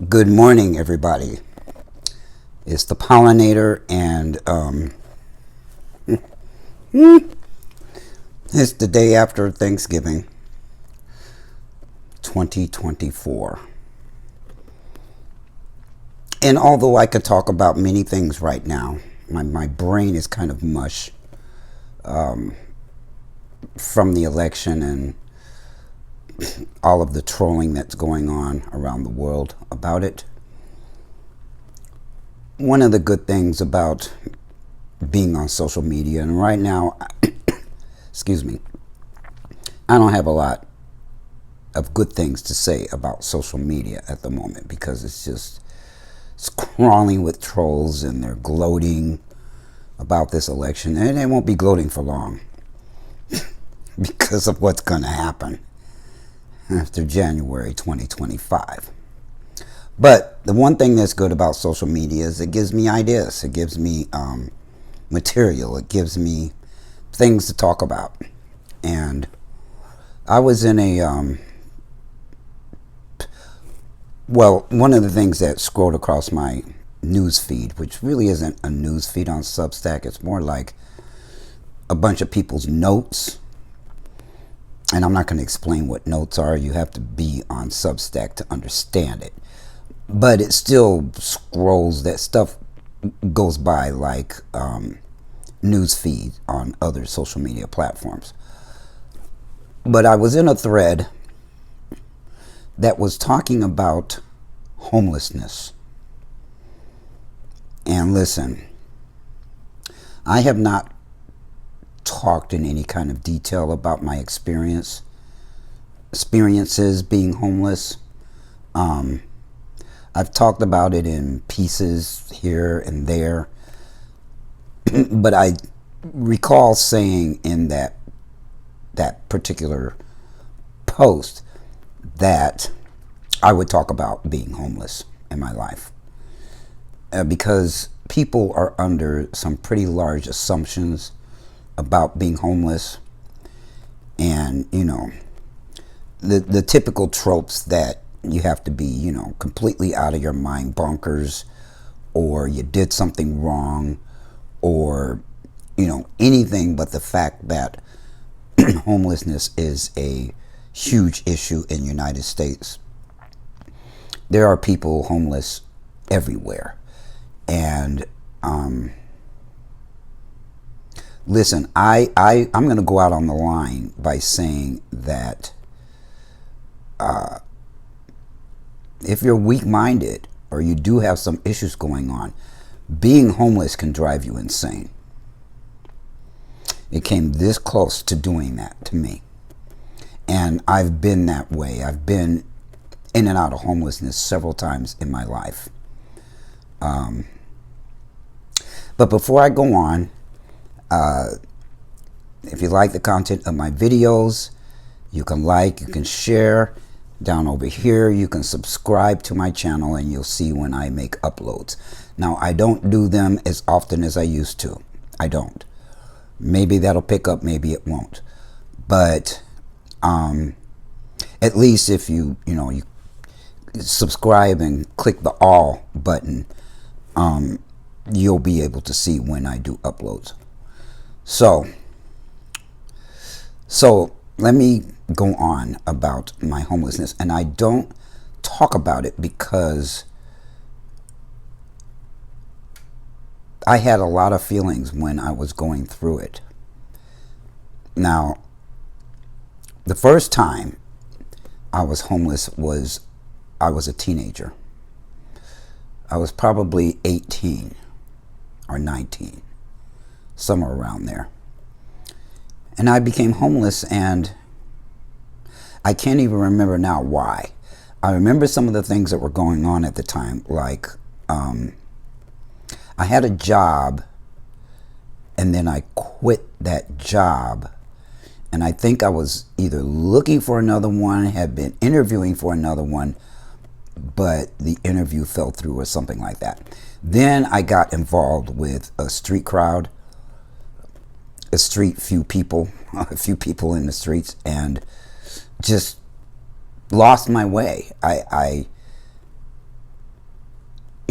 Good morning, everybody. It's the pollinator, and it's the day after Thanksgiving, 2024. And although I could talk about many things right now, my brain is kind of mush from the election and all of the trolling that's going on around the world about it. One of the good things about being on social media, and right now, excuse me, I don't have a lot of good things to say about social media at the moment because it's crawling with trolls and they're gloating about this election, and they won't be gloating for long because of what's going to happen after January 2025. But the one thing that's good about social media is it gives me ideas. It gives me material. It gives me things to talk about. And I was in a, one of the things that scrolled across my news feed, which really isn't a news feed on Substack. It's more like a bunch of people's notes. And I'm not going to explain what notes are. You have to be on Substack to understand it. But it still scrolls, that stuff goes by like news feed on other social media platforms. But I was in a thread that was talking about homelessness. And listen, I have not talked in any kind of detail about my experiences being homeless. I've talked about it in pieces here and there, but I recall saying in that particular post that I would talk about being homeless in my life because people are under some pretty large assumptions about being homeless, and the typical tropes that you have to be, completely out of your mind bonkers, or you did something wrong, or, anything but the fact that homelessness is a huge issue in the United States. There are people homeless everywhere. And, listen, I'm going to go out on the line by saying that if you're weak-minded or you do have some issues going on, being homeless can drive you insane. It came this close to doing that to me. And I've been that way. I've been in and out of homelessness several times in my life. But before I go on, if you like the content of my videos, you can like, you can share. Down over here, you can subscribe to my channel and you'll see when I make uploads. Now, I don't do them as often as I used to. I don't. Maybe that'll pick up, maybe it won't. But at least if you subscribe and click the all button, you'll be able to see when I do uploads. So let me go on about my homelessness, and I don't talk about it because I had a lot of feelings when I was going through it. Now, the first time I was homeless I was a teenager. I was probably 18 or 19, somewhere around there. And I became homeless, and I can't even remember now why. I remember some of the things that were going on at the time, like I had a job, and then I quit that job, and I think I was either looking for another one, had been interviewing for another one, but the interview fell through or something like that. Then I got involved with a street crowd, a few people in the streets, and just lost my way. I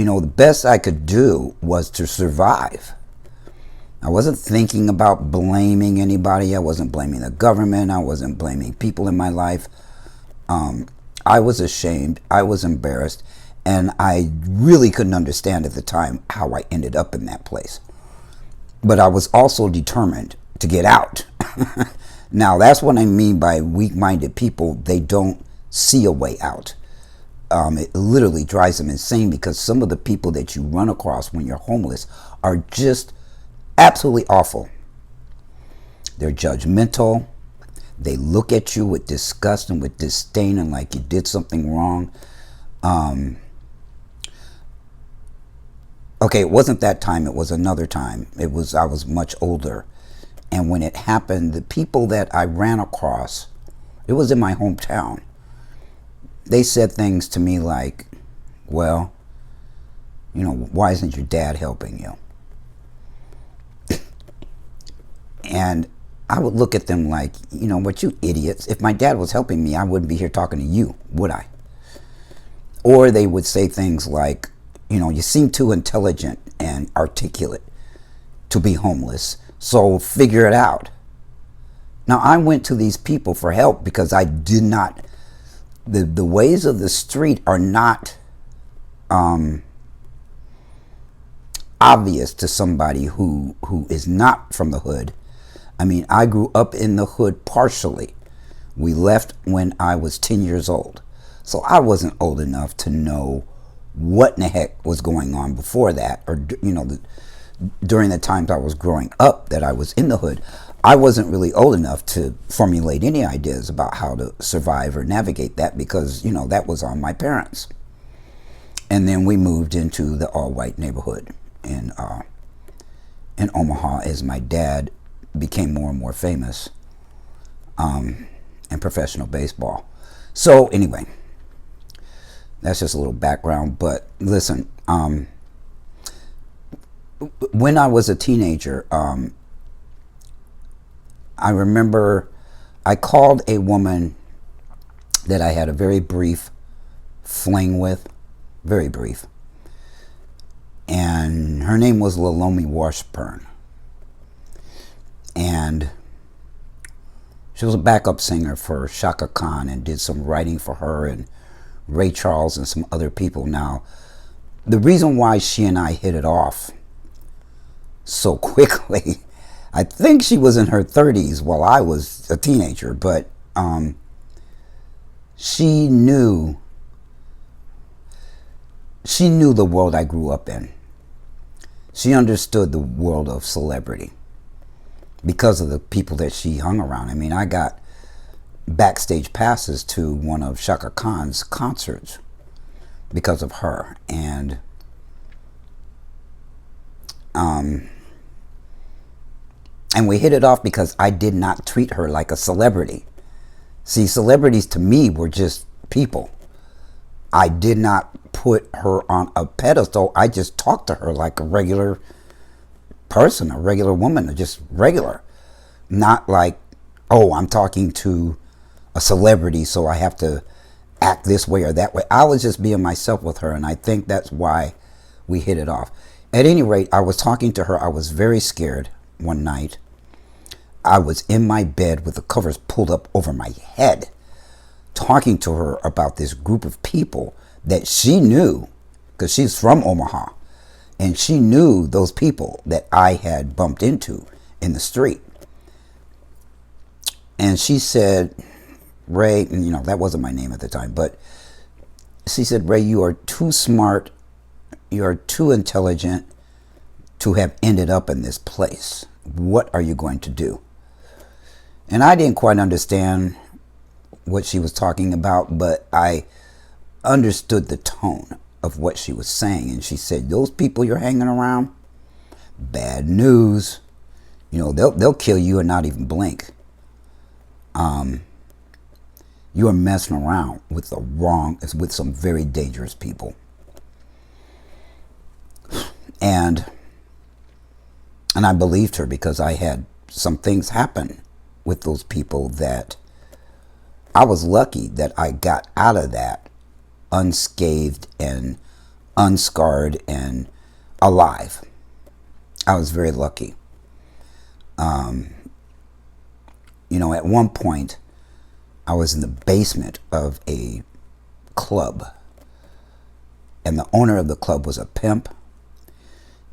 the best I could do was to survive. I wasn't thinking about blaming anybody. I wasn't blaming the government. I wasn't blaming people in my life. I was ashamed. I was embarrassed. And I really couldn't understand at the time how I ended up in that place. But I was also determined to get out. Now, that's what I mean by weak-minded people. They don't see a way out. It literally drives them insane, because some of the people that you run across when you're homeless are just absolutely awful. They're judgmental. They look at you with disgust and with disdain, and like you did something wrong. Okay, it wasn't that time. It was another time. I was much older. And when it happened, the people that I ran across, it was in my hometown. They said things to me like, well, why isn't your dad helping you? And I would look at them like, what, you idiots. If my dad was helping me, I wouldn't be here talking to you, would I? Or they would say things like, you seem too intelligent and articulate to be homeless, so figure it out. Now, I went to these people for help because I did not, the ways of the street are not obvious to somebody who is not from the hood. I mean, I grew up in the hood partially. We left when I was 10 years old. So I wasn't old enough to know what in the heck was going on before that, or, during the times I was growing up that I was in the hood. I wasn't really old enough to formulate any ideas about how to survive or navigate that, because, that was on my parents. And then we moved into the all-white neighborhood in Omaha as my dad became more and more famous in professional baseball. So anyway, that's just a little background. But listen, when I was a teenager, I remember I called a woman that I had a very brief fling with, very brief. And her name was Lalomi Washburn. And she was a backup singer for Shaka Khan and did some writing for her and Ray Charles and some other people. Now, the reason why she and I hit it off so quickly, I think she was in her 30s while I was a teenager, but she knew the world I grew up in. She understood the world of celebrity because of the people that she hung around. I mean, I got backstage passes to one of Shaka Khan's concerts because of her. And we hit it off because I did not treat her like a celebrity. See, celebrities to me were just people. I did not put her on a pedestal. I just talked to her like a regular person, a regular woman, just regular. Not like, oh, I'm talking to a celebrity, so I have to act this way or that way. I was just being myself with her, and I think that's why we hit it off. At any rate, I was talking to her. I was very scared one night. I was in my bed with the covers pulled up over my head, talking to her about this group of people that she knew, because she's from Omaha, and she knew those people that I had bumped into in the street. And she said, Ray, and that wasn't my name at the time, but she said, Ray, you are too smart, you are too intelligent to have ended up in this place. What are you going to do? And I didn't quite understand what she was talking about, but I understood the tone of what she was saying. And she said, those people you're hanging around, bad news. They'll kill you and not even blink. You are messing around with some very dangerous people. And I believed her, because I had some things happen with those people that I was lucky that I got out of that unscathed and unscarred and alive. I was very lucky. You know, at one point, I was in the basement of a club, and the owner of the club was a pimp,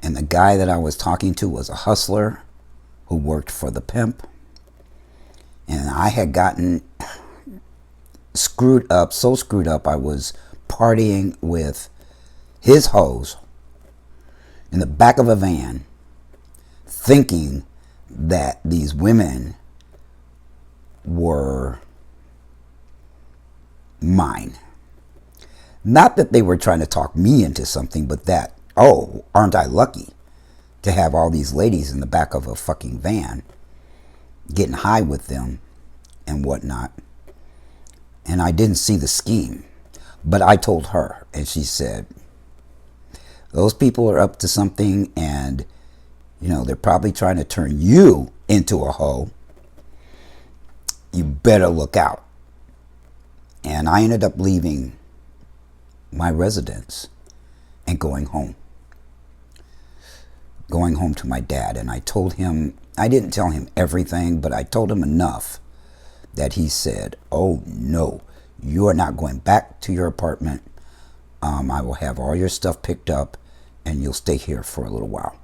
and the guy that I was talking to was a hustler who worked for the pimp, and I had gotten screwed up, so screwed up I was partying with his hoes in the back of a van, thinking that these women were mine. Not that they were trying to talk me into something, but that, oh, aren't I lucky to have all these ladies in the back of a fucking van getting high with them and whatnot. And I didn't see the scheme, but I told her, and she said, those people are up to something, and you know, they're probably trying to turn you into a hoe. You better look out. And I ended up leaving my residence and going home to my dad. And I told him, I didn't tell him everything, but I told him enough that he said, oh no, you are not going back to your apartment. I will have all your stuff picked up and you'll stay here for a little while.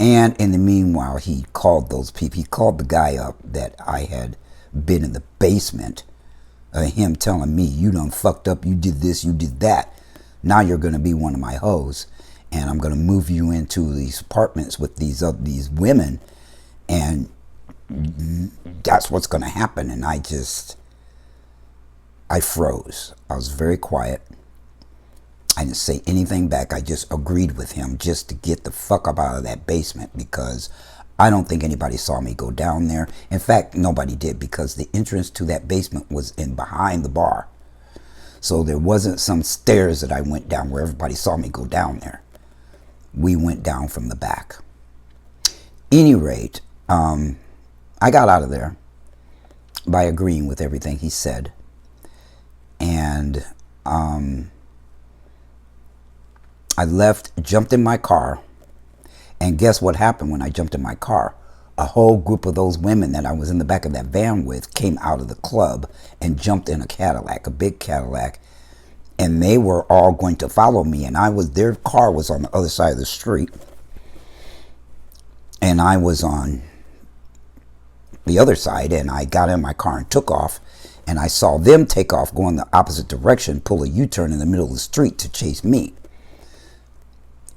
And in the meanwhile, he called those people. He called the guy up that I had been in the basement, him telling me, you done fucked up, you did this, you did that. Now you're going to be one of my hoes, and I'm going to move you into these apartments with these women, and that's what's going to happen. And I froze. I was very quiet. I didn't say anything back. I just agreed with him just to get the fuck up out of that basement, because I don't think anybody saw me go down there. In fact, nobody did, because the entrance to that basement was in behind the bar. So there wasn't some stairs that I went down where everybody saw me go down there. We went down from the back. Any rate, I got out of there by agreeing with everything he said. And I left, jumped in my car, and guess what happened when I jumped in my car? A whole group of those women that I was in the back of that van with came out of the club and jumped in a Cadillac, a big Cadillac, and they were all going to follow me, and their car was on the other side of the street, and I was on the other side, and I got in my car and took off, and I saw them take off going the opposite direction, pull a U-turn in the middle of the street to chase me.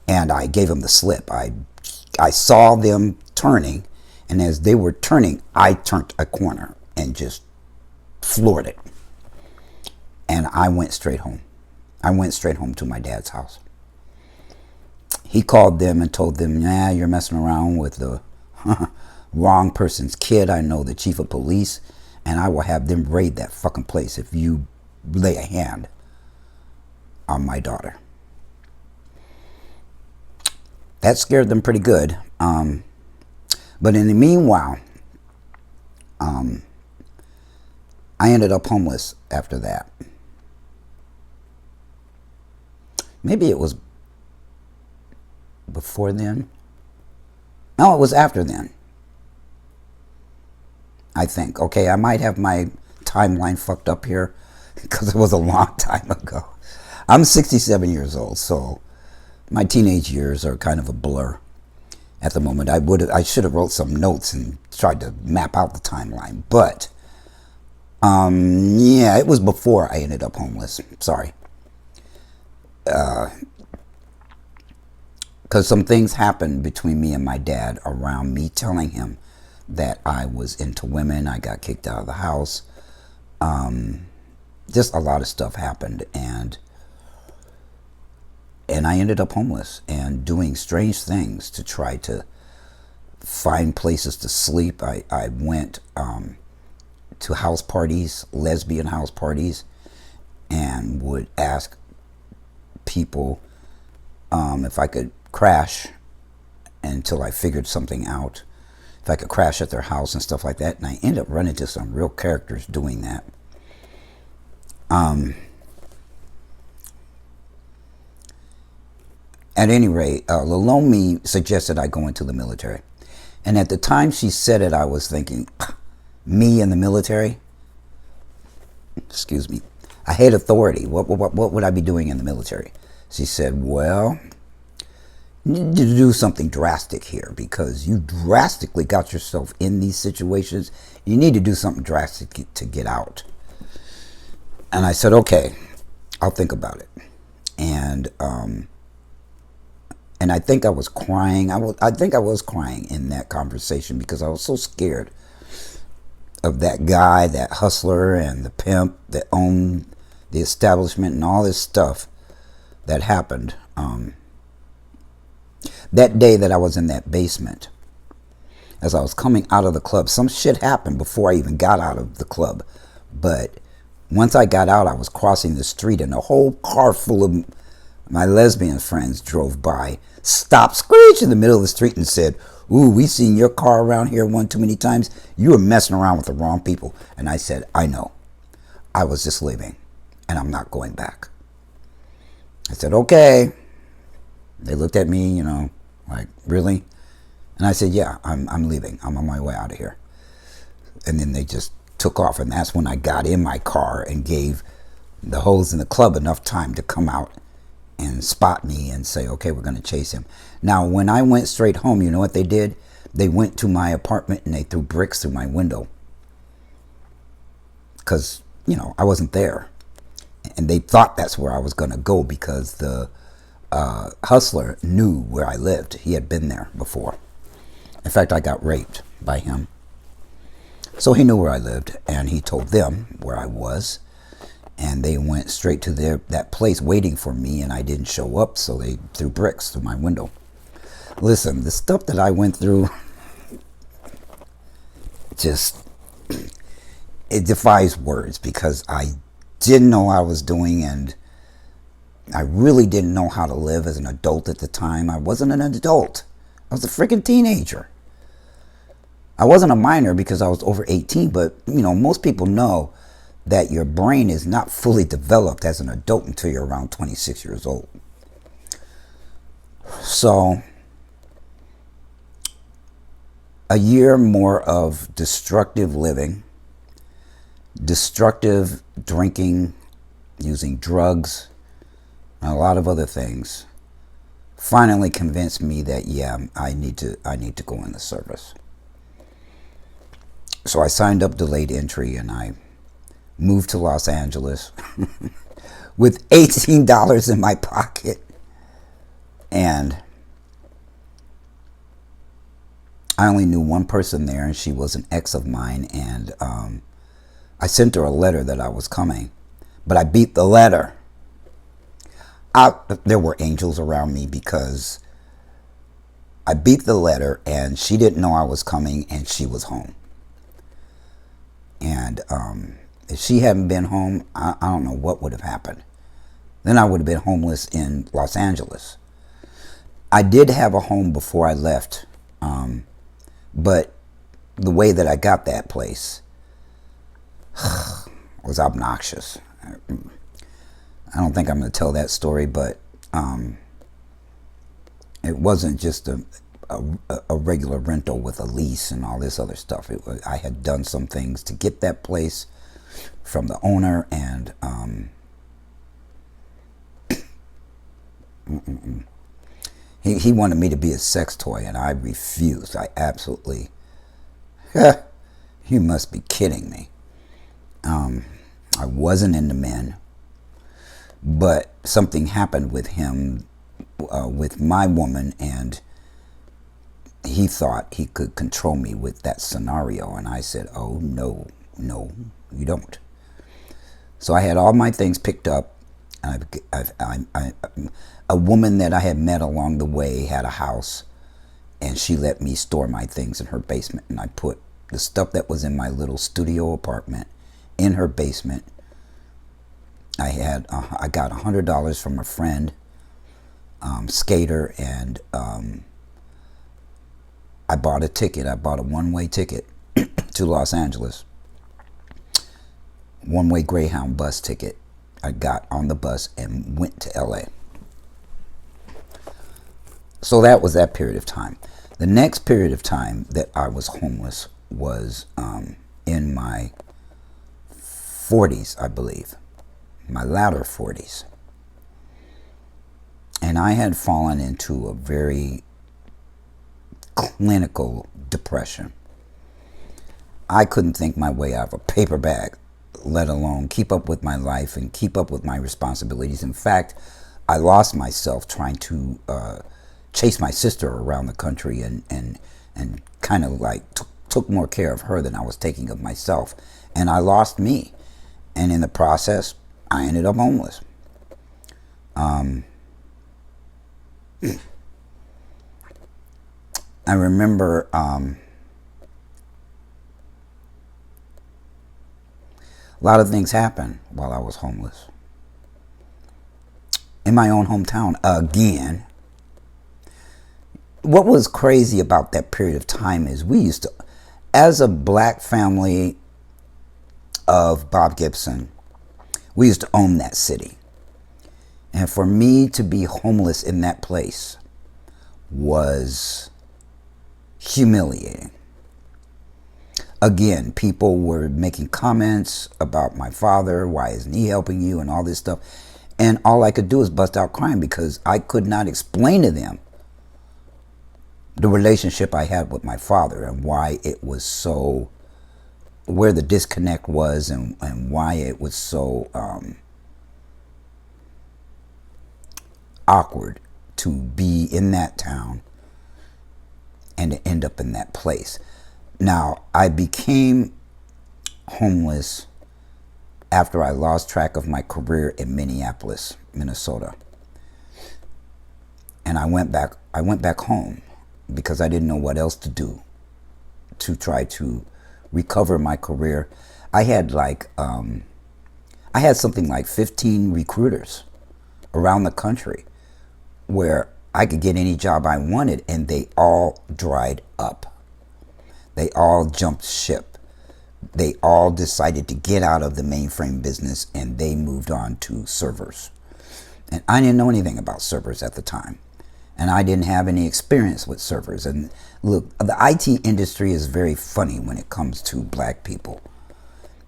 And I gave them the slip. I saw them turning, and as they were turning, I turned a corner and just floored it. And I went straight home. I went straight home to my dad's house. He called them and told them, nah, you're messing around with the wrong person's kid. I know the chief of police, and I will have them raid that fucking place if you lay a hand on my daughter. That scared them pretty good. But in the meanwhile, I ended up homeless after that. Maybe it was before then. No, it was after then, I think. Okay, I might have my timeline fucked up here because it was a long time ago. I'm 67 years old, so my teenage years are kind of a blur at the moment. I should have wrote some notes and tried to map out the timeline, but yeah, it was before I ended up homeless. Sorry, because some things happened between me and my dad around me telling him that I was into women. I got kicked out of the house. Just a lot of stuff happened, and I ended up homeless and doing strange things to try to find places to sleep. I went to house parties, lesbian house parties, and would ask people if I could crash until I figured something out, if I could crash at their house and stuff like that. And I ended up running into some real characters doing that. At any rate, Lalomi suggested I go into the military. And at the time she said it, I was thinking, me in the military? Excuse me. I hate authority. What would I be doing in the military? She said, well, you need to do something drastic here because you drastically got yourself in these situations. You need to do something drastic to get out. And I said, okay, I'll think about it. And I think I was crying. I think I was crying in that conversation because I was so scared of that guy, that hustler, and the pimp that owned the establishment and all this stuff that happened. That day that I was in that basement, as I was coming out of the club, some shit happened before I even got out of the club. But once I got out, I was crossing the street and a whole car full of my lesbian friends drove by, stopped, screeched in the middle of the street and said, ooh, we seen your car around here one too many times. You were messing around with the wrong people. And I said, I know. I was just leaving and I'm not going back. I said, okay. They looked at me, you know, like, really? And I said, yeah, I'm leaving. I'm on my way out of here. And then they just took off. And that's when I got in my car and gave the hoes in the club enough time to come out and spot me and say, okay, we're going to chase him. Now, when I went straight home, you know what they did? They went to my apartment and they threw bricks through my window. Because, you know, I wasn't there. And they thought that's where I was going to go because the hustler knew where I lived. He had been there before. In fact, I got raped by him. So he knew where I lived and he told them where I was. And they went straight to that place waiting for me and I didn't show up. So they threw bricks through my window. Listen, the stuff that I went through, just, it defies words because I didn't know what I was doing and I really didn't know how to live as an adult at the time. I wasn't an adult. I was a freaking teenager. I wasn't a minor because I was over 18, but you know, most people know that your brain is not fully developed as an adult until you're around 26 years old. So, a year more of destructive living, destructive drinking, using drugs, and a lot of other things, finally convinced me that, yeah, I need to go in the service. So I signed up delayed entry and I moved to Los Angeles with $18 in my pocket. And I only knew one person there and she was an ex of mine. And I sent her a letter that I was coming, but I beat the letter. There were angels around me because I beat the letter and she didn't know I was coming and she was home. And if she hadn't been home, I don't know what would have happened. Then I would have been homeless in Los Angeles. I did have a home before I left, but the way that I got that place was obnoxious. I don't think I'm going to tell that story, but it wasn't just a regular rental with a lease and all this other stuff. I had done some things to get that place from the owner, and he wanted me to be a sex toy, and I refused. I absolutely, you must be kidding me. I wasn't into men, but something happened with him, with my woman, and he thought he could control me with that scenario. And I said, oh, no, you don't. So I had all my things picked up. A woman that I had met along the way had a house, and she let me store my things in her basement. And I put the stuff that was in my little studio apartment in her basement. I got $100 from a friend, skater, and I bought a ticket. I bought a one-way ticket to Los Angeles. One-way Greyhound bus ticket. I got on the bus and went to LA. So that was that period of time. The next period of time that I was homeless was in my 40s, I believe, my latter 40s. And I had fallen into a very clinical depression. I couldn't think my way out of a paper bag, let alone keep up with my life and keep up with my responsibilities. In fact, I lost myself trying to chase my sister around the country and kind of like took more care of her than I was taking of myself. And I lost me. And in the process, I ended up homeless. I remember a lot of things happened while I was homeless. In my own hometown, again. What was crazy about that period of time is we used to, as a black family of Bob Gibson, we used to own that city. And for me to be homeless in that place was humiliating. Again, people were making comments about my father, why isn't he helping you, and all this stuff. And all I could do was bust out crying because I could not explain to them the relationship I had with my father and why it was so, where the disconnect was, and why it was so awkward to be in that town and to end up in that place. Now, I became homeless after I lost track of my career in Minneapolis, Minnesota. And I went back home because I didn't know what else to do to try to recover my career. I had something like 15 recruiters around the country where I could get any job I wanted, and they all dried up. They all jumped ship. They all decided to get out of the mainframe business, and they moved on to servers. And I didn't know anything about servers at the time. And I didn't have any experience with servers. And look, the IT industry is very funny when it comes to black people.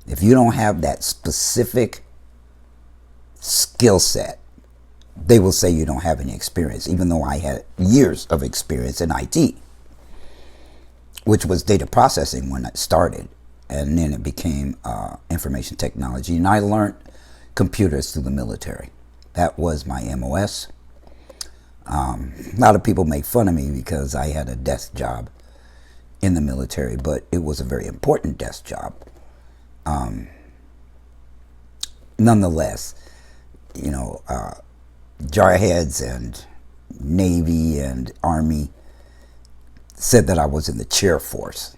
If you don't have that specific skill set, they will say you don't have any experience, even though I had years of experience in IT, which was data processing when it started. And then it became information technology. And I learned computers through the military. That was my MOS. A lot of people make fun of me because I had a desk job in the military, but it was a very important desk job. Nonetheless, you know, jarheads and Navy and Army said that I was in the chair force.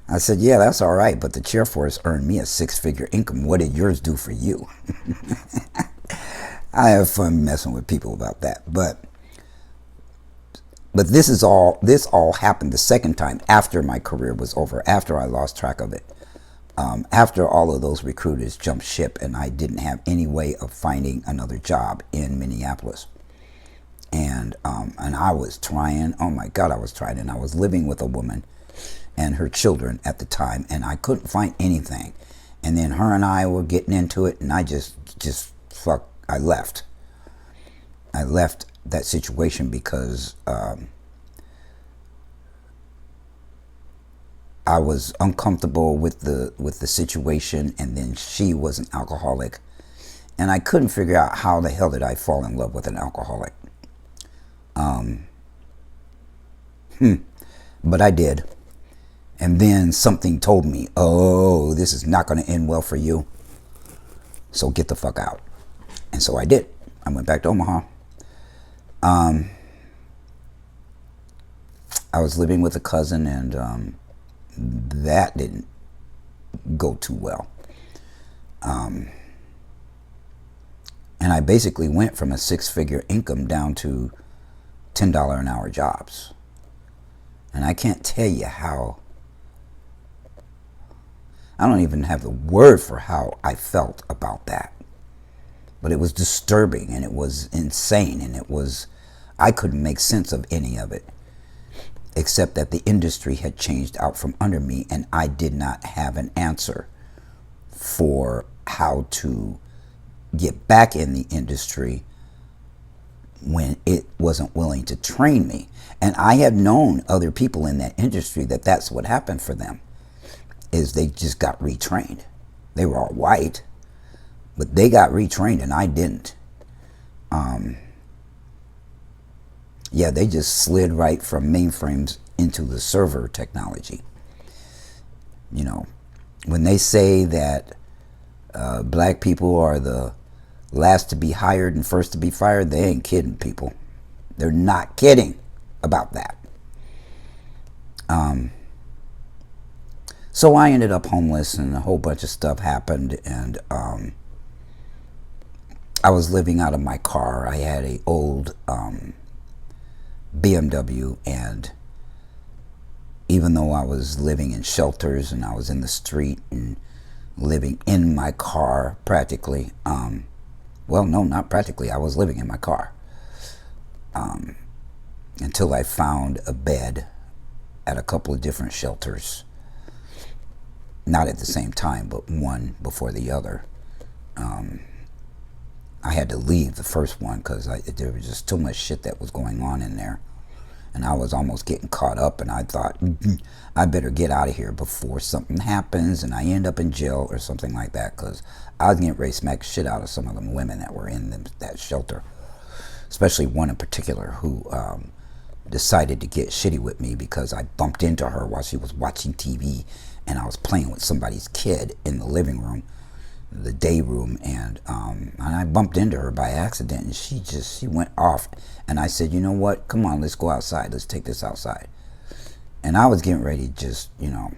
I said, yeah, that's all right, but the chair force earned me a 6-figure income. What did yours do for you? I have fun messing with people about that, but this all happened the second time after my career was over, after I lost track of it, after all of those recruiters jumped ship, and I didn't have any way of finding another job in Minneapolis, and I was trying. Oh my God, I was trying, and I was living with a woman and her children at the time, and I couldn't find anything. And then her and I were getting into it, and I I left. I left that situation because I was uncomfortable with the situation, and then she was an alcoholic, and I couldn't figure out how the hell did I fall in love with an alcoholic. But I did. And then something told me, oh, this is not going to end well for you. So get the fuck out. And so I did. I went back to Omaha. I was living with a cousin, and that didn't go too well. And I basically went from a 6-figure income down to $10 an hour jobs. And I can't tell you how, I don't even have the word for how I felt about that. But it was disturbing, and it was insane, and it was I couldn't make sense of any of it, except that the industry had changed out from under me, and I did not have an answer for how to get back in the industry when it wasn't willing to train me. And I had known other people in that industry that that's what happened for them, is they just got retrained. They were all white, but they got retrained and I didn't. Yeah, they just slid right from mainframes into the server technology. You know, when they say that black people are the last to be hired and first to be fired, they ain't kidding, people. They're not kidding about that. So I ended up homeless, and a whole bunch of stuff happened, and I was living out of my car. I had a old BMW, and even though I was living in shelters and I was in the street and living in my car practically, well, no, not practically, I was living in my car until I found a bed at a couple of different shelters, not at the same time, but one before the other. I had to leave the first one because there was just too much shit that was going on in there, and I was almost getting caught up, and I thought, I better get out of here before something happens and I end up in jail or something like that, because I was getting ready to smack shit out of some of them women that were in that shelter, especially one in particular who decided to get shitty with me because I bumped into her while she was watching TV, and I was playing with somebody's kid in the living room, the day room, and I bumped into her by accident, and she went off, and I said, you know what, come on, let's go outside, let's take this outside. And I was getting ready to just, you know,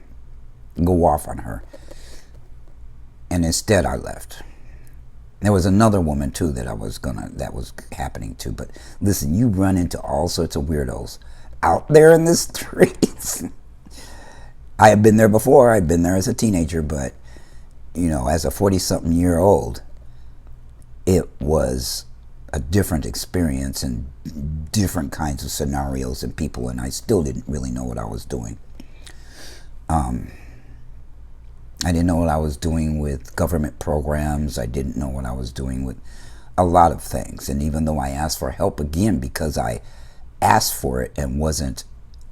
go off on her, and instead I left. There was another woman too that was happening to, but listen, you run into all sorts of weirdos out there in the streets. I had been there before. I'd been there as a teenager, but you know, as a 40-something-year-old, it was a different experience and different kinds of scenarios and people, and I still didn't really know what I was doing. I didn't know what I was doing with government programs. I didn't know what I was doing with a lot of things. And even though I asked for help again because I asked for it and wasn't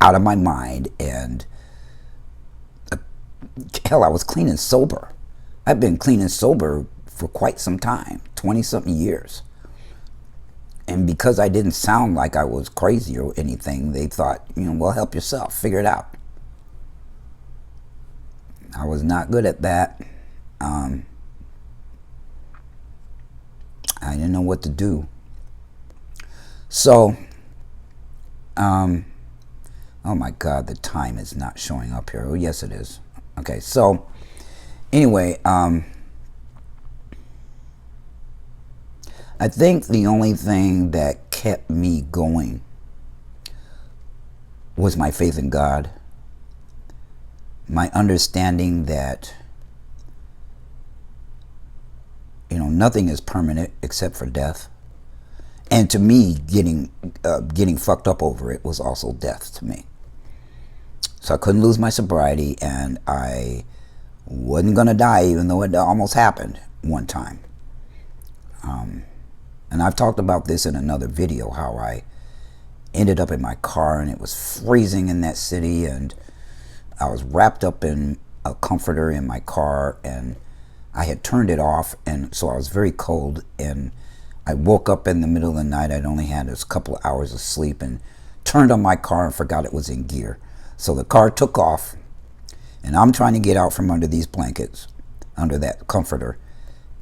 out of my mind, and hell, I was clean and sober. I've been clean and sober for quite some time, 20-something years. And because I didn't sound like I was crazy or anything, they thought, you know, well, help yourself, figure it out. I was not good at that. I didn't know what to do. So, oh my God, the time is not showing up here. Oh, yes, it is. Okay, so anyway, I think the only thing that kept me going was my faith in God, my understanding that, you know, nothing is permanent except for death. And to me, getting fucked up over it was also death to me. So I couldn't lose my sobriety, and I wasn't going to die, even though it almost happened one time. And I've talked about this in another video, how I ended up in my car, and it was freezing in that city, and I was wrapped up in a comforter in my car, and I had turned it off, and so I was very cold, and I woke up in the middle of the night. I'd only had a couple of hours of sleep, and turned on my car and forgot it was in gear. So the car took off, and I'm trying to get out from under these blankets, under that comforter,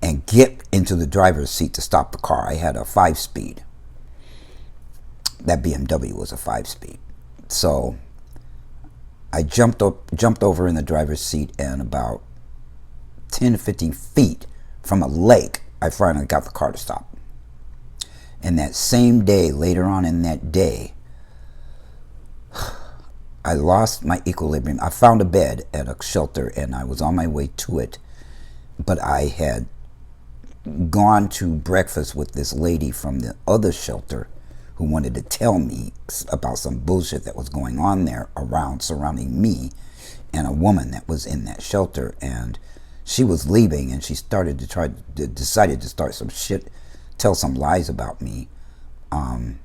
and get into the driver's seat to stop the car. I had a 5-speed. That BMW was a 5-speed. So I jumped over in the driver's seat, and about 10 to 15 feet from a lake, I finally got the car to stop. And that same day, later on in that day, I lost my equilibrium. I found a bed at a shelter, and I was on my way to it, but I had gone to breakfast with this lady from the other shelter who wanted to tell me about some bullshit that was going on there around surrounding me and a woman that was in that shelter. And she was leaving, and she started to decided to start some shit, tell some lies about me. And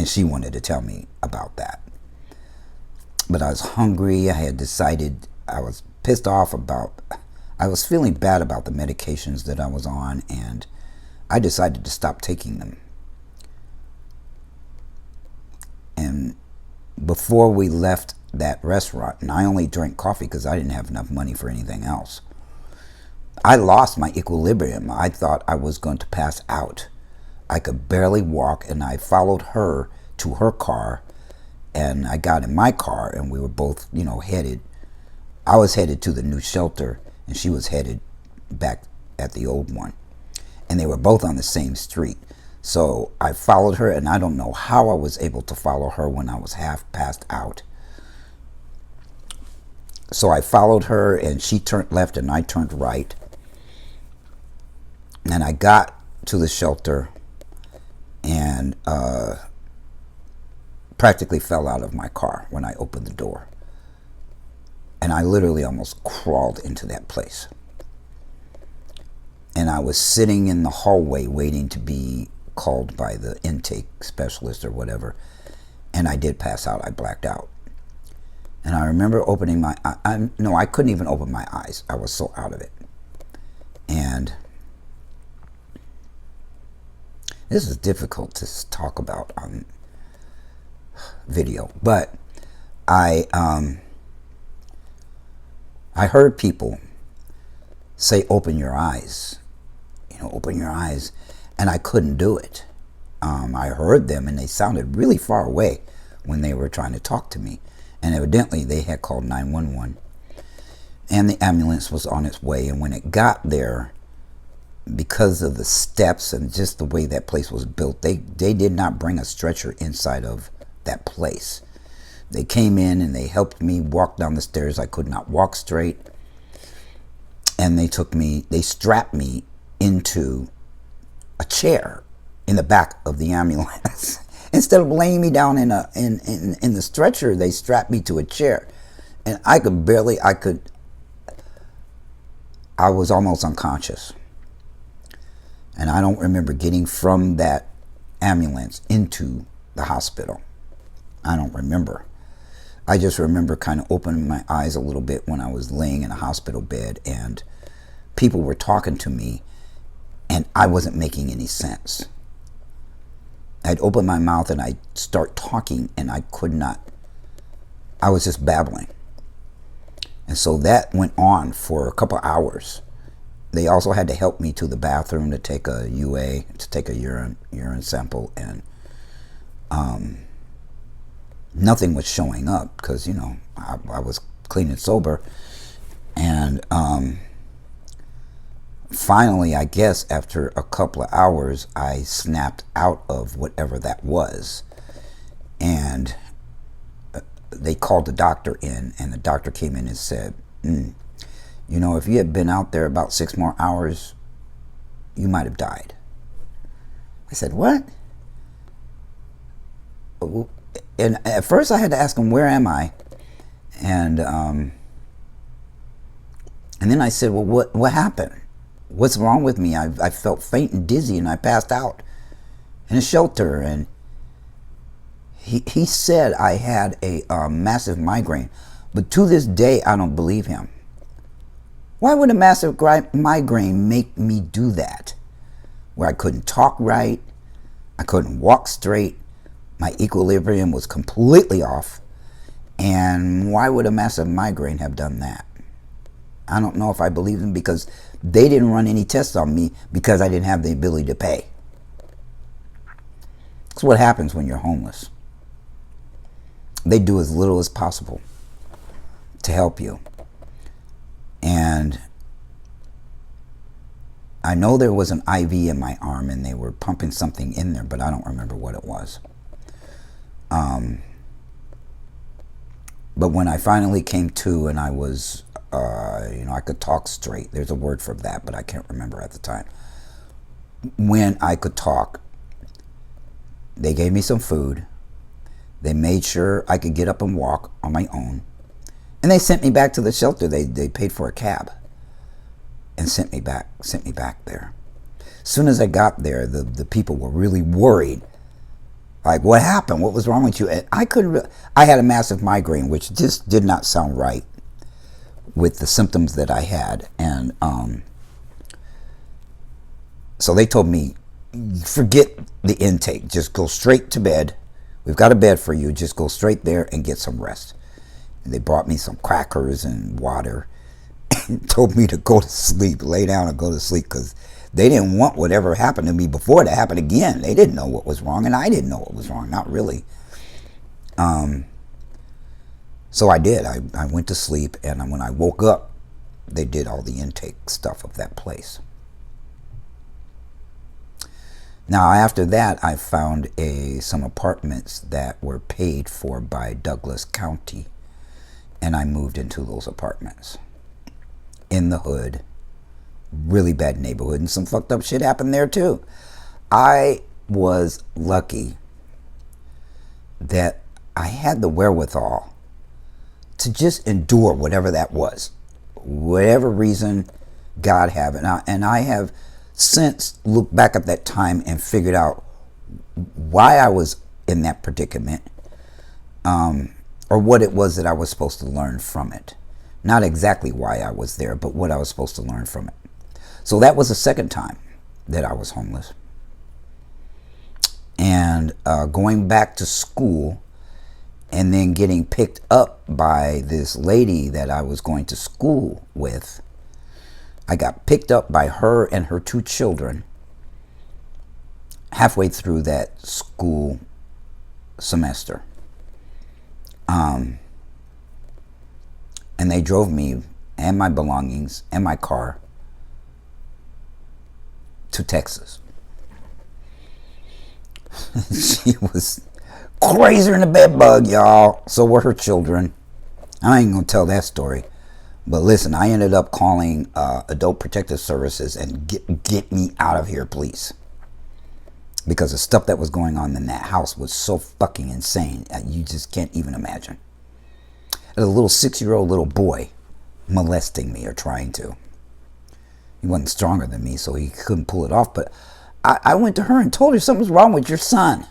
she wanted to tell me about that. But I was hungry. I had decided, I was pissed off about, I was feeling bad about the medications that I was on, and I decided to stop taking them. And before we left that restaurant, and I only drank coffee because I didn't have enough money for anything else, I lost my equilibrium. I thought I was going to pass out. I could barely walk, and I followed her to her car, and I got in my car, and we were both, headed. I was headed to the new shelter, and she was headed back at the old one. And they were both on the same street. So I followed her, and I don't know how I was able to follow her when I was half passed out. So I followed her, and she turned left, and I turned right. And I got to the shelter, and practically fell out of my car when I opened the door. And I literally almost crawled into that place. And I was sitting in the hallway waiting to be called by the intake specialist or whatever. And I did pass out. I blacked out. And I remember opening my eyes. No, I couldn't even open my eyes. I was so out of it. And this is difficult to talk about on video, but I heard people say, open your eyes, open your eyes, and I couldn't do it. I heard them, and they sounded really far away when they were trying to talk to me, and evidently they had called 911, and the ambulance was on its way. And when it got there, because of the steps and just the way that place was built, they did not bring a stretcher inside of that place. They came in and they helped me walk down the stairs. I could not walk straight. And they strapped me into a chair in the back of the ambulance. Instead of laying me down in the stretcher, they strapped me to a chair. And I was almost unconscious. And I don't remember getting from that ambulance into the hospital. I don't remember. I just remember kind of opening my eyes a little bit when I was laying in a hospital bed, and people were talking to me, and I wasn't making any sense. I'd open my mouth and I'd start talking, and I could not. I was just babbling. And so that went on for a couple hours. They also had to help me to the bathroom to take a UA, to take a urine sample, and nothing was showing up because, I was clean and sober. And finally, I guess after a couple of hours, I snapped out of whatever that was. And they called the doctor in, and the doctor came in and said, if you had been out there about 6 more hours, you might have died. I said, what? And at first I had to ask him, where am I? And then I said, well, what happened? What's wrong with me? I felt faint and dizzy, and I passed out in a shelter. And he said I had a massive migraine. But to this day, I don't believe him. Why would a massive migraine make me do that? Where I couldn't talk right, I couldn't walk straight, my equilibrium was completely off, and why would a massive migraine have done that? I don't know if I believe them, because they didn't run any tests on me because I didn't have the ability to pay. That's what happens when you're homeless. They do as little as possible to help you. And I know there was an IV in my arm, and they were pumping something in there, but I don't remember what it was. But when I finally came to, and I was, I could talk straight. There's a word for that, but I can't remember at the time. When I could talk, They gave me some food. They made sure I could get up and walk on my own. And they sent me back to the shelter. They paid for a cab and sent me back there. As soon as I got there, the people were really worried. Like, what happened? What was wrong with you? And I had a massive migraine, which just did not sound right with the symptoms that I had. And so they told me, forget the intake. Just go straight to bed. We've got a bed for you. Just go straight there and get some rest. And they brought me some crackers and water and told me to go to sleep, lay down and go to sleep, because they didn't want whatever happened to me before to happen again. They didn't know what was wrong, and I didn't know what was wrong. Not really. So I did. I went to sleep, and when I woke up, they did all the intake stuff of that place. Now, after that, I found some apartments that were paid for by Douglas County, and I moved into those apartments in the hood. Really bad neighborhood, and some fucked up shit happened there too. I was lucky that I had the wherewithal to just endure whatever that was, whatever reason God have it. And I have since looked back at that time and figured out why I was in that predicament, or what it was that I was supposed to learn from it. Not exactly why I was there, but what I was supposed to learn from it. So that was the second time that I was homeless. And going back to school and then getting picked up by this lady that I was going to school with. I got picked up by her and her 2 children halfway through that school semester. And they drove me and my belongings and my car to Texas. She was crazier than a bed bug, y'all. So were her children. I ain't gonna tell that story. But listen, I ended up calling Adult Protective Services and get me out of here, please. Because the stuff that was going on in that house was so fucking insane. You just can't even imagine. A little 6-year-old little boy molesting me, or trying to. He wasn't stronger than me, so he couldn't pull it off. But I went to her and told her something's wrong with your son.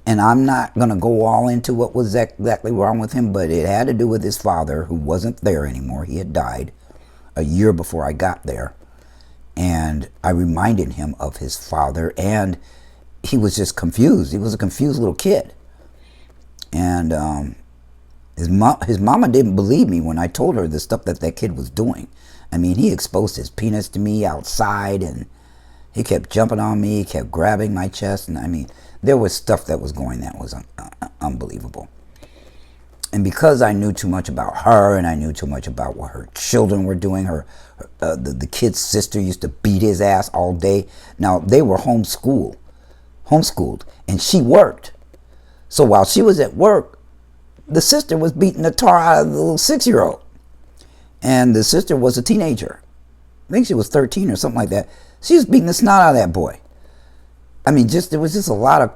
And I'm not going to go all into what was exactly wrong with him, but it had to do with his father, who wasn't there anymore. He had died a year before I got there. And I reminded him of his father, and he was just confused. He was a confused little kid. And his mama didn't believe me when I told her the stuff that kid was doing. I mean, he exposed his penis to me outside, and he kept jumping on me, he kept grabbing my chest, and I mean, there was stuff that was going that was unbelievable. And because I knew too much about her, and I knew too much about what her children were doing, the kid's sister used to beat his ass all day. Now, they were homeschooled, and she worked. So while she was at work, the sister was beating the tar out of the little 6-year-old. And the sister was a teenager. I think she was 13 or something like that. She was beating the snot out of that boy. I mean, there was just a lot of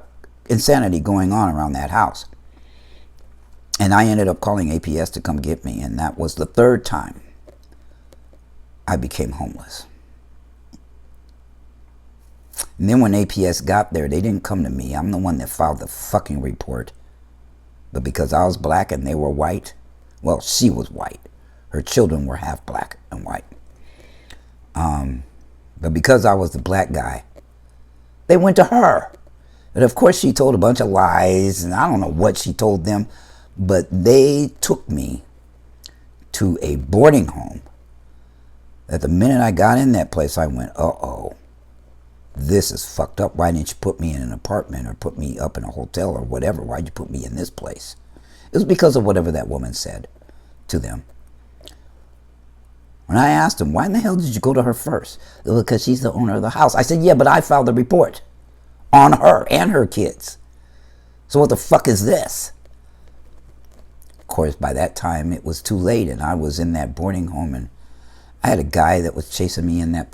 insanity going on around that house. And I ended up calling APS to come get me. And that was the 3rd time I became homeless. And then when APS got there, they didn't come to me. I'm the one that filed the fucking report. But because I was black and they were white, well, she was white. Her children were half black and white. But because I was the black guy, they went to her. And of course she told a bunch of lies, and I don't know what she told them, but they took me to a boarding home. At the minute I got in that place, I went, uh-oh, this is fucked up. Why didn't you put me in an apartment or put me up in a hotel or whatever? Why'd you put me in this place? It was because of whatever that woman said to them. When I asked them, why in the hell did you go to her first? Because she's the owner of the house. I said, yeah, but I filed the report on her and her kids. So what the fuck is this? Of course, by that time, it was too late, and I was in that boarding home, and I had a guy that was chasing me in that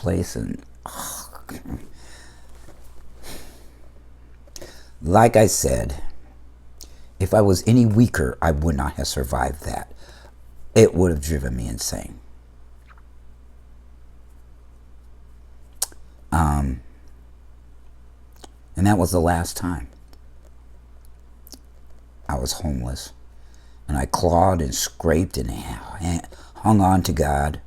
Like I said, if I was any weaker, I would not have survived that. It would have driven me insane. And that was the last time I was homeless. And I clawed and scraped and hung on to God,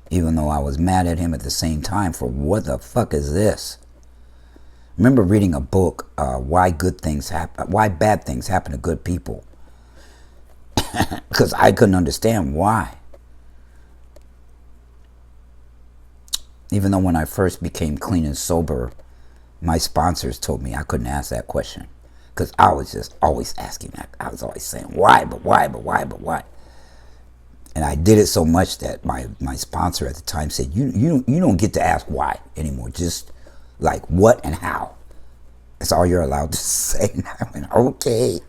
even though I was mad at him at the same time for what the fuck is this? I remember reading a book, why bad things happen to good people. Because I couldn't understand why. Even though when I first became clean and sober, my sponsors told me I couldn't ask that question. Because I was just always asking that. I was always saying, why, but why, but why, but why? And I did it so much that my sponsor at the time said, you don't get to ask why anymore. Just like what and how. That's all you're allowed to say. And I went, okay.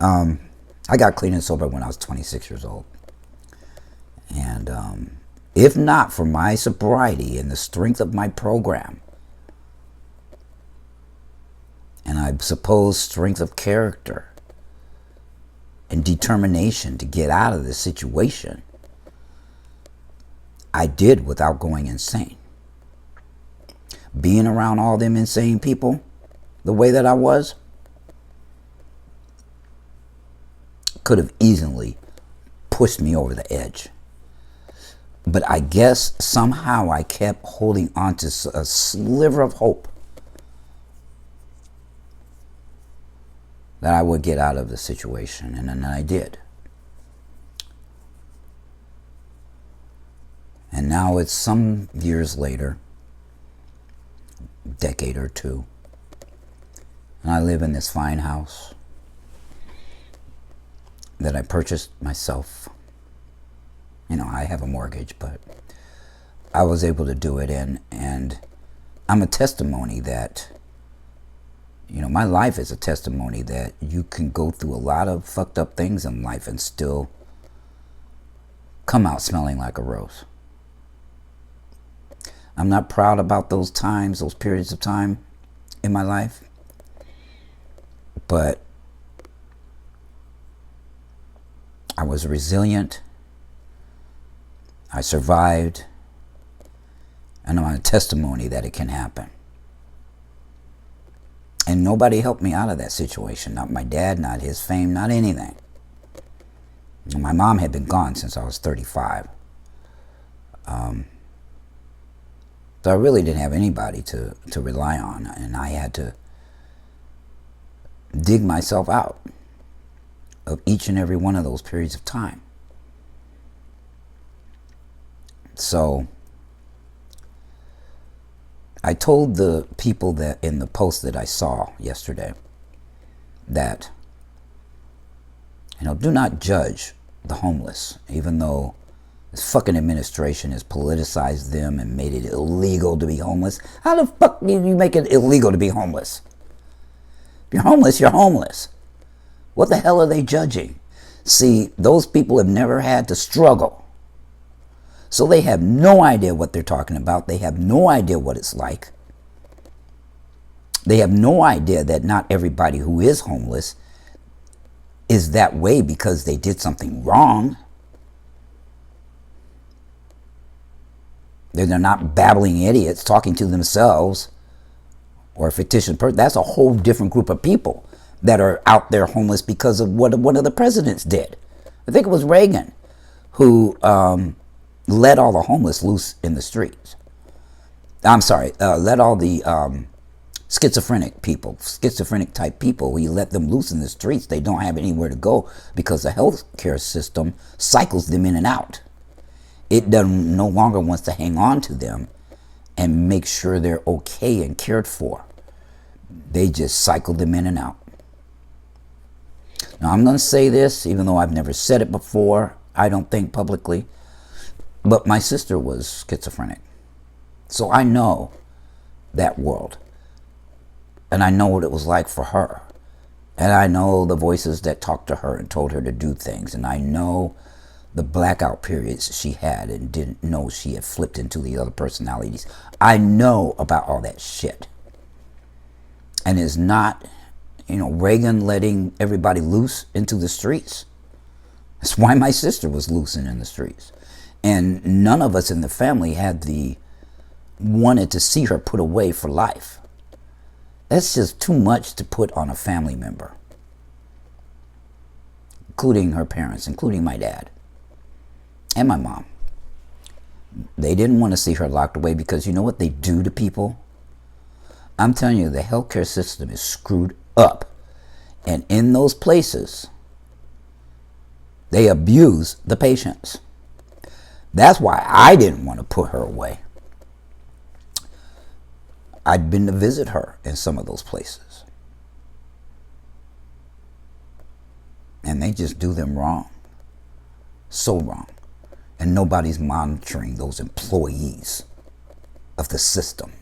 I got clean and sober when I was 26 years old. And if not for my sobriety and the strength of my program, and I suppose strength of character and determination to get out of this situation, I did without going insane. Being around all them insane people the way that I was could have easily pushed me over the edge. But I guess somehow I kept holding on to a sliver of hope that I would get out of the situation, and then I did. And now it's some years later, a decade or two, and I live in this fine house that I purchased myself. You know, I have a mortgage, but I was able to do it in, and I'm a testimony that, you know, my life is a testimony that you can go through a lot of fucked up things in life and still come out smelling like a rose. I'm not proud about those times, those periods of time in my life, but I was resilient. I survived, and I'm a testimony that it can happen. And nobody helped me out of that situation. Not my dad, not his fame, not anything. My mom had been gone since I was 35. So I really didn't have anybody to rely on, and I had to dig myself out of each and every one of those periods of time. So I told the people that in the post that I saw yesterday that, you know, do not judge the homeless, even though this fucking administration has politicized them and made it illegal to be homeless. How the fuck do you make it illegal to be homeless? If you're homeless, you're homeless. What the hell are they judging? See, those people have never had to struggle. So they have no idea what they're talking about. They have no idea what it's like. They have no idea that not everybody who is homeless is that way because they did something wrong. They're not babbling idiots talking to themselves or a fictitious person. That's a whole different group of people that are out there homeless because of what one of the presidents did. I think it was Reagan who let all the homeless loose in the streets. I'm sorry, let all the schizophrenic type people, we let them loose in the streets. They don't have anywhere to go because the healthcare system cycles them in and out. It no longer wants to hang on to them and make sure they're okay and cared for. They just cycle them in and out. Now I'm going to say this, even though I've never said it before, I don't think publicly, but my sister was schizophrenic. So I know that world. And I know what it was like for her. And I know the voices that talked to her and told her to do things. And I know the blackout periods she had and didn't know she had flipped into the other personalities. I know about all that shit. And it's not, Reagan letting everybody loose into the streets. That's why my sister was loosing in the streets. And none of us in the family wanted to see her put away for life. That's just too much to put on a family member, including her parents, including my dad and my mom. They didn't want to see her locked away because you know what they do to people? I'm telling you, the healthcare system is screwed up. And in those places, they abuse the patients. That's why I didn't want to put her away. I'd been to visit her in some of those places. And they just do them wrong. So wrong. And nobody's monitoring those employees of the system.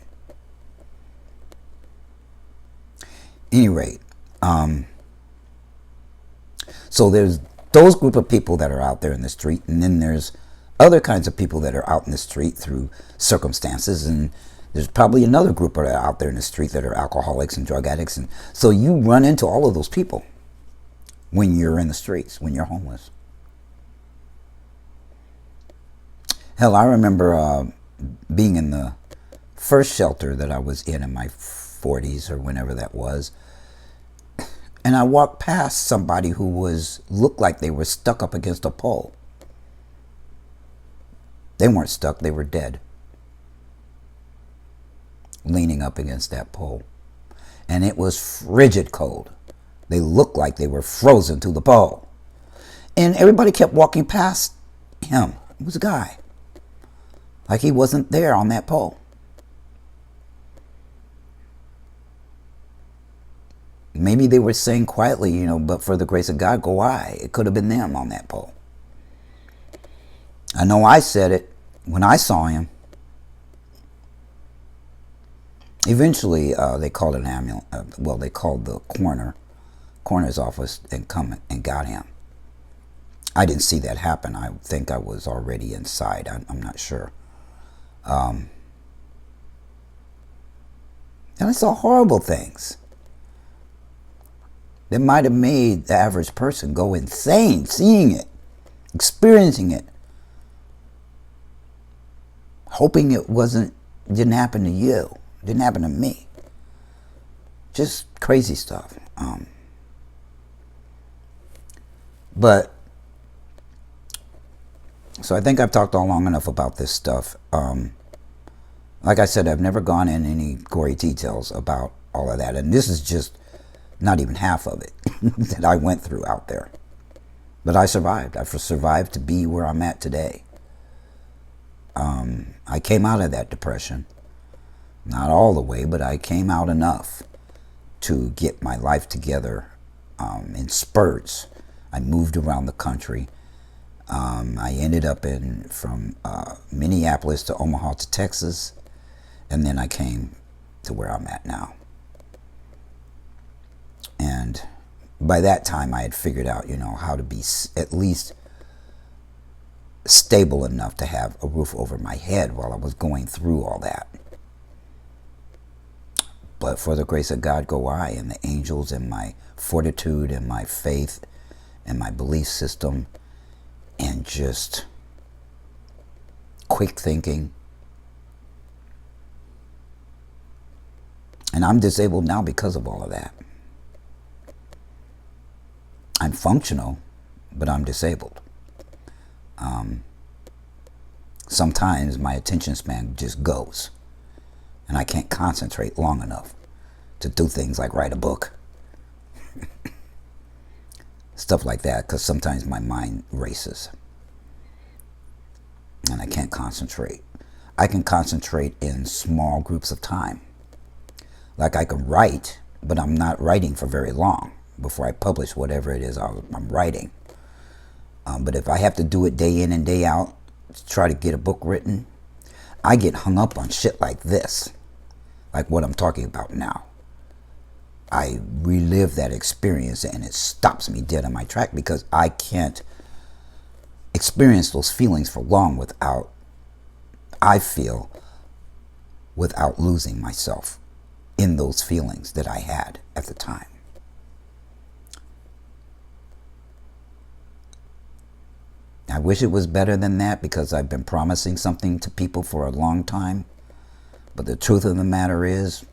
Any rate, so there's those group of people that are out there in the street, and then there's other kinds of people that are out in the street through circumstances, and there's probably another group that are out there in the street that are alcoholics and drug addicts, and so you run into all of those people when you're in the streets, when you're homeless. Hell, I remember being in the first shelter that I was in my 40s or whenever that was, and I walked past somebody who looked like they were stuck up against a pole. They weren't stuck, they were dead, leaning up against that pole. And it was frigid cold. They looked like they were frozen to the pole. And everybody kept walking past him. It was a guy. Like he wasn't there on that pole. Maybe they were saying quietly, but for the grace of God, go I. It could have been them on that pole. I know I said it when I saw him. Eventually, they called an ambulance. They called the coroner's office and come and got him. I didn't see that happen. I think I was already inside. I'm not sure. And I saw horrible things that might have made the average person go insane, seeing it, experiencing it, hoping it didn't happen to you, didn't happen to me. Just crazy stuff. So I think I've talked all long enough about this stuff. Like I said, I've never gone in any gory details about all of that, and this is just not even half of it that I went through out there. But I survived. I survived to be where I'm at today. I came out of that depression. Not all the way, but I came out enough to get my life together in spurts. I moved around the country. I ended up from Minneapolis to Omaha to Texas, and then I came to where I'm at now. And by that time, I had figured out, how to be at least stable enough to have a roof over my head while I was going through all that. But for the grace of God go I, and the angels, and my fortitude, and my faith, and my belief system, and just quick thinking. And I'm disabled now because of all of that. I'm functional, but I'm disabled. Sometimes my attention span just goes, and I can't concentrate long enough to do things like write a book. Stuff like that, because sometimes my mind races and I can't concentrate. I can concentrate in small groups of time. Like I can write, but I'm not writing for very long before I publish whatever it is I'm writing. But if I have to do it day in and day out to try to get a book written, I get hung up on shit like this, like what I'm talking about now. I relive that experience and it stops me dead on my track because I can't experience those feelings for long without losing myself in those feelings that I had at the time. I wish it was better than that, because I've been promising something to people for a long time. But the truth of the matter is,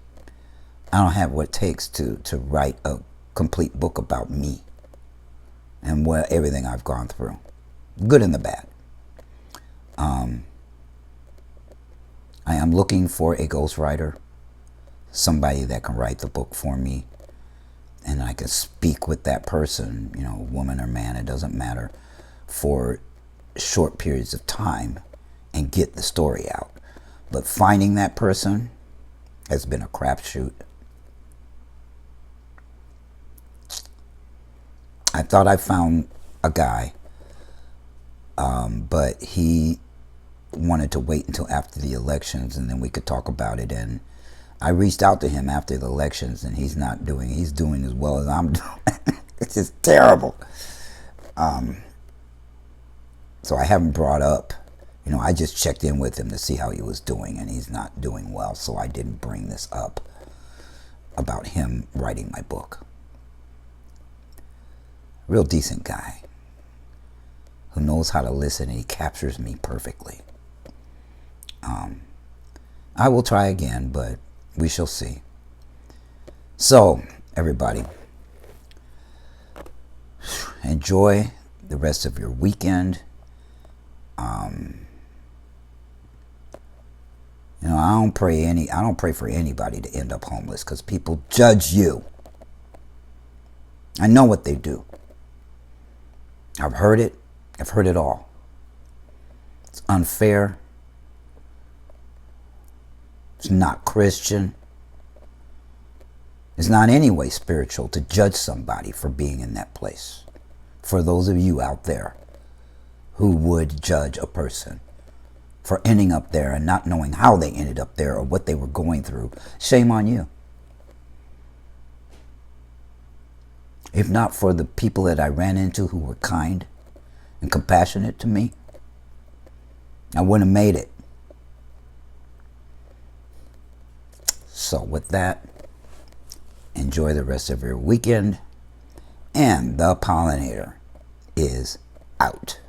I don't have what it takes to write a complete book about me and everything I've gone through, good and the bad. I am looking for a ghostwriter, somebody that can write the book for me, and I can speak with that person, you know, woman or man, it doesn't matter, for short periods of time and get the story out. But finding that person has been a crapshoot. I thought I found a guy, but he wanted to wait until after the elections, and then we could talk about it. And I reached out to him after the elections, and he's doing as well as I'm doing. It's just terrible. So I haven't brought up, you know, I just checked in with him to see how he was doing, and he's not doing well. So I didn't bring this up about him writing my book. Real decent guy who knows how to listen, and he captures me perfectly. I will try again, but we shall see. So, everybody, enjoy the rest of your weekend. You know, I don't pray for anybody to end up homeless, because people judge you. I know what they do. I've heard it. I've heard it all. It's unfair. It's not Christian. It's not any way spiritual to judge somebody for being in that place. For those of you out there who would judge a person for ending up there and not knowing how they ended up there or what they were going through, shame on you. If not for the people that I ran into who were kind and compassionate to me, I wouldn't have made it. So with that, enjoy the rest of your weekend, and the pollinator is out.